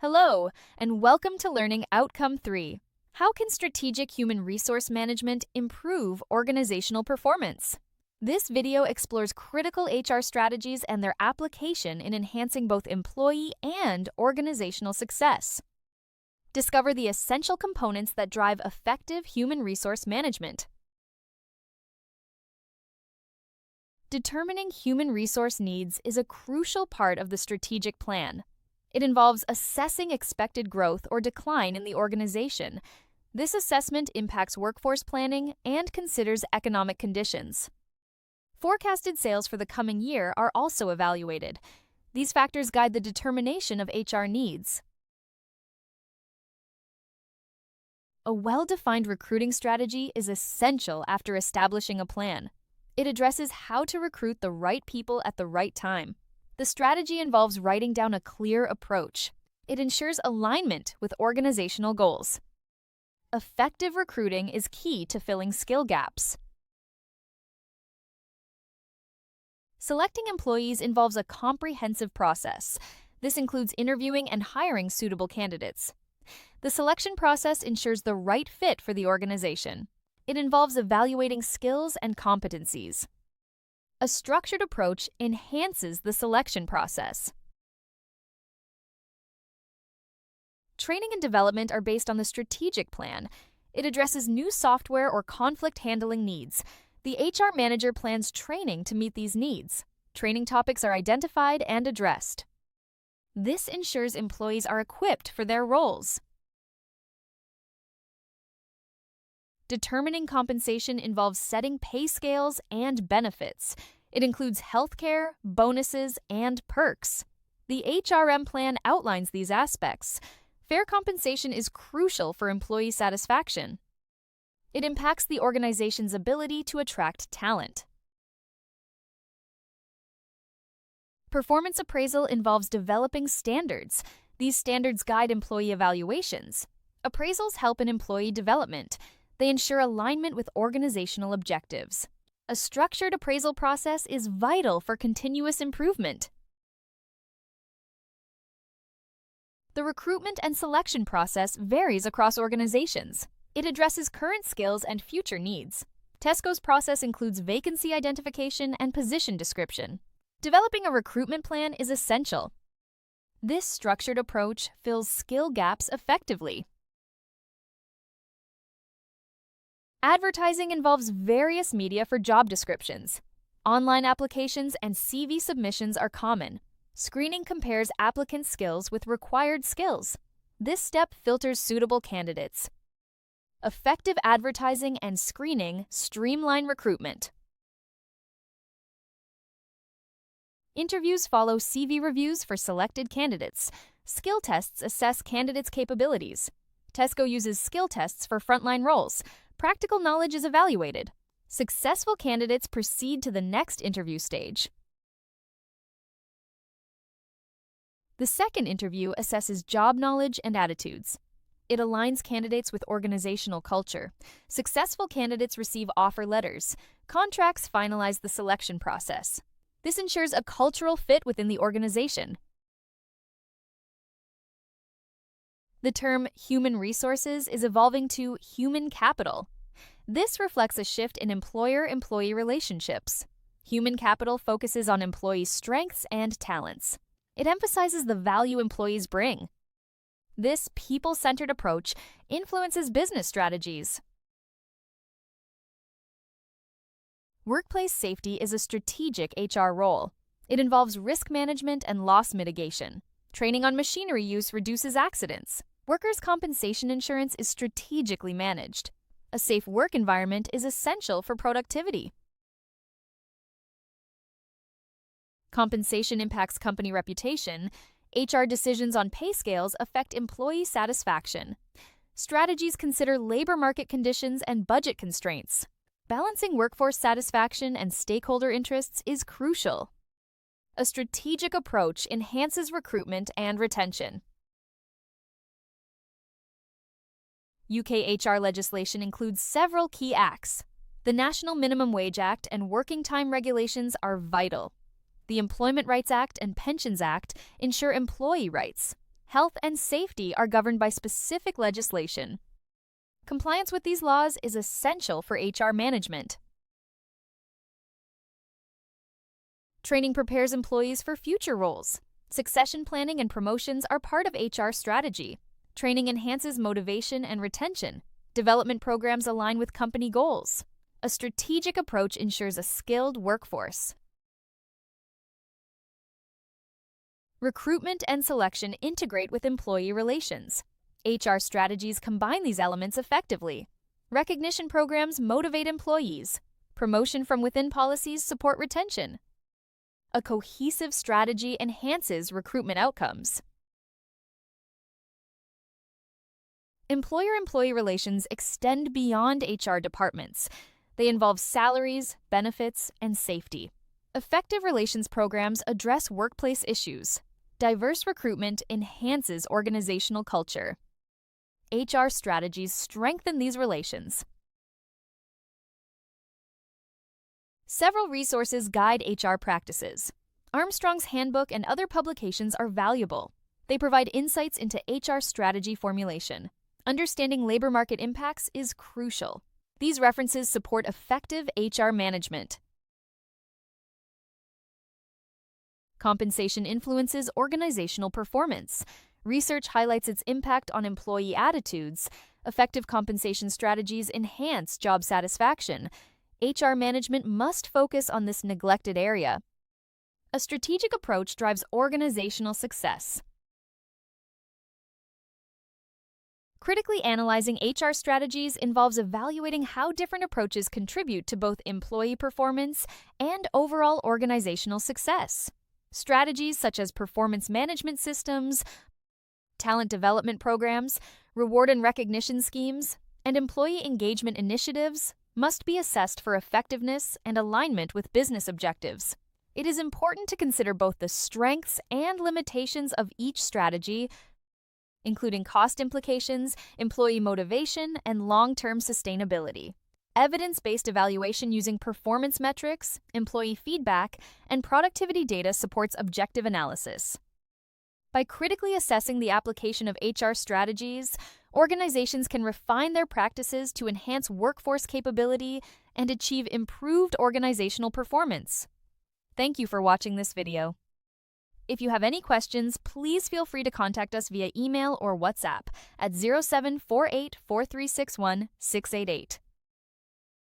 Hello, and welcome to Learning Outcome 3. How can strategic human resource management improve organizational performance? This video explores critical HR strategies and their application in enhancing both employee and organizational success. Discover the essential components that drive effective human resource management. Determining human resource needs is a crucial part of the strategic plan. It involves assessing expected growth or decline in the organization. This assessment impacts workforce planning and considers economic conditions. Forecasted sales for the coming year are also evaluated. These factors guide the determination of HR needs. A well-defined recruiting strategy is essential after establishing a plan. It addresses how to recruit the right people at the right time. The strategy involves writing down a clear approach. It ensures alignment with organizational goals. Effective recruiting is key to filling skill gaps. Selecting employees involves a comprehensive process. This includes interviewing and hiring suitable candidates. The selection process ensures the right fit for the organization. It involves evaluating skills and competencies. A structured approach enhances the selection process. Training and development are based on the strategic plan. It addresses new software or conflict handling needs. The HR manager plans training to meet these needs. Training topics are identified and addressed. This ensures employees are equipped for their roles. Determining compensation involves setting pay scales and benefits. It includes healthcare, bonuses, and perks. The HRM plan outlines these aspects. Fair compensation is crucial for employee satisfaction. It impacts the organization's ability to attract talent. Performance appraisal involves developing standards. These standards guide employee evaluations. Appraisals help in employee development. They ensure alignment with organizational objectives. A structured appraisal process is vital for continuous improvement. The recruitment and selection process varies across organizations. It addresses current skills and future needs. Tesco's process includes vacancy identification and position description. Developing a recruitment plan is essential. This structured approach fills skill gaps effectively. Advertising involves various media for job descriptions. Online applications and CV submissions are common. Screening compares applicant skills with required skills. This step filters suitable candidates. Effective advertising and screening streamline recruitment. Interviews follow CV reviews for selected candidates. Skill tests assess candidates' capabilities. Tesco uses skill tests for frontline roles. Practical knowledge is evaluated. Successful candidates proceed to the next interview stage. The second interview assesses job knowledge and attitudes. It aligns candidates with organizational culture. Successful candidates receive offer letters. Contracts finalize the selection process. This ensures a cultural fit within the organization. The term human resources is evolving to human capital. This reflects a shift in employer-employee relationships. Human capital focuses on employee strengths and talents. It emphasizes the value employees bring. This people-centered approach influences business strategies. Workplace safety is a strategic HR role. It involves risk management and loss mitigation. Training on machinery use reduces accidents. Workers' compensation insurance is strategically managed. A safe work environment is essential for productivity. Compensation impacts company reputation. HR decisions on pay scales affect employee satisfaction. Strategies consider labor market conditions and budget constraints. Balancing workforce satisfaction and stakeholder interests is crucial. A strategic approach enhances recruitment and retention. UK HR legislation includes several key acts. The National Minimum Wage Act and Working Time regulations are vital. The Employment Rights Act and Pensions Act ensure employee rights. health, and safety are governed by specific legislation. Compliance with these laws is essential for HR management. Training prepares employees for future roles. Succession planning and promotions are part of HR strategy. Training enhances motivation and retention. Development programs align with company goals. A strategic approach ensures a skilled workforce. Recruitment and selection integrate with employee relations. HR strategies combine these elements effectively. Recognition programs motivate employees. Promotion from within policies support retention. A cohesive strategy enhances recruitment outcomes. Employer-employee relations extend beyond HR departments. They involve salaries, benefits, and safety. Effective relations programs address workplace issues. Diverse recruitment enhances organizational culture. HR strategies strengthen these relations. Several resources guide HR practices. Armstrong's Handbook and other publications are valuable. They provide insights into HR strategy formulation. Understanding labor market impacts is crucial. These references support effective HR management. Compensation influences organizational performance. Research highlights its impact on employee attitudes. Effective compensation strategies enhance job satisfaction. HR management must focus on this neglected area. A strategic approach drives organizational success. Critically analyzing HR strategies involves evaluating how different approaches contribute to both employee performance and overall organizational success. Strategies such as performance management systems, talent development programs, reward and recognition schemes, and employee engagement initiatives must be assessed for effectiveness and alignment with business objectives. It is important to consider both the strengths and limitations of each strategy, including cost implications, employee motivation, and long-term sustainability. Evidence-based evaluation using performance metrics, employee feedback, and productivity data supports objective analysis. By critically assessing the application of HR strategies, organizations can refine their practices to enhance workforce capability and achieve improved organizational performance. Thank you for watching this video. If you have any questions, please feel free to contact us via email or WhatsApp at 0748 4361 688.